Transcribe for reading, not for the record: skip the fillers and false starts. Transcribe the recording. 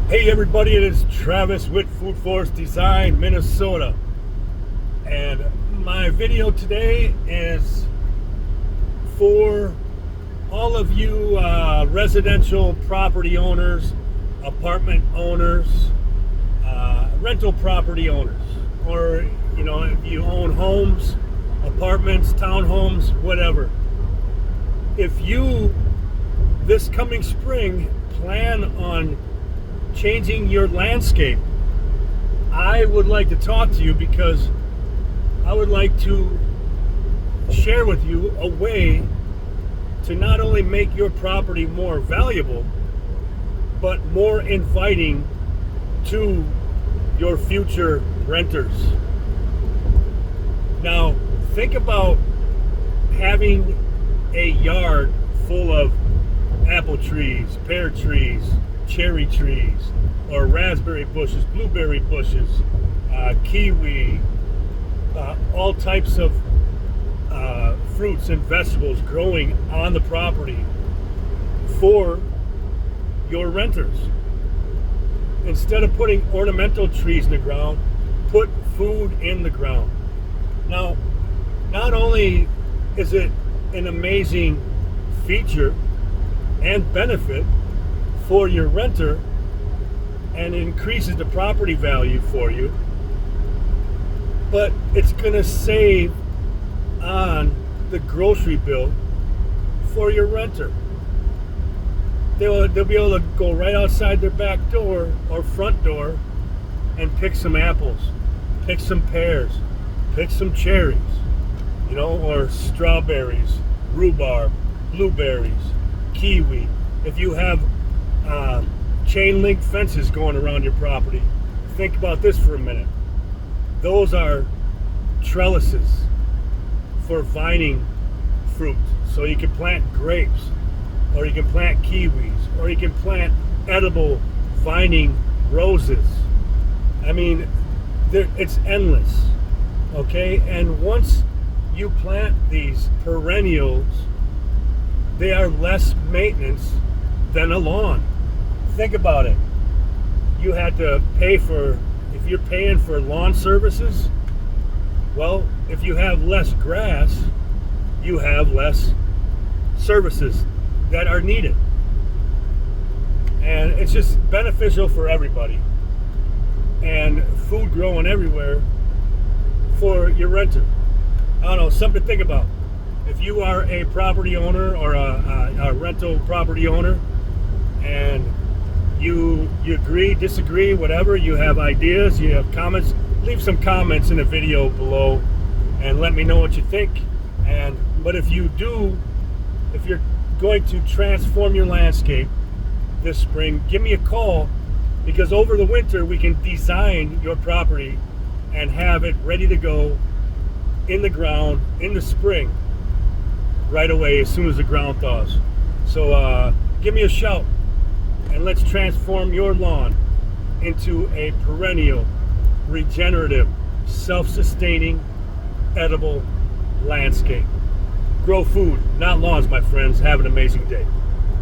Hey everybody, it is Travis with Food Forest Design, Minnesota. And my video today is for all of you residential property owners, apartment owners, rental property owners, or if you own homes, apartments, townhomes, whatever. If you, this coming spring, plan on changing your landscape, I would like to talk to you because I would like to share with you a way to not only make your property more valuable, but more inviting to your future renters. Now, think about having a yard full of apple trees, pear trees, cherry trees, or raspberry bushes, blueberry bushes, kiwi, all types of fruits and vegetables growing on the property for your renters. Instead of putting ornamental trees in the ground, put food in the ground. Now, not only is it an amazing feature and benefit for your renter and increases the property value for you, but it's going to save on the grocery bill for your renter. They'll be able to go right outside their back door or front door and pick some apples, pick some pears, pick some cherries, or strawberries, rhubarb, blueberries, kiwi. If you have chain link fences going around your property, think about this for a minute. Those are trellises for vining fruit. So you can plant grapes, or you can plant kiwis, or you can plant edible vining roses. I mean, it's endless, okay? And once you plant these perennials, they are less maintenance than a lawn. Think about it. You had to pay for, if you're paying for lawn services, well, if you have less grass, you have less services that are needed. And it's just beneficial for everybody. And food growing everywhere for your renter. I don't know, something to think about. If you are a property owner or a rental property owner, and you agree, disagree, whatever, you have ideas, you have comments, leave some comments in the video below and let me know what you think. But if you're going to transform your landscape this spring, give me a call, because over the winter we can design your property and have it ready to go in the ground in the spring right away as soon as the ground thaws. So give me a shout and let's transform your lawn into a perennial, regenerative, self-sustaining, edible landscape. Grow food, not lawns, my friends. Have an amazing day.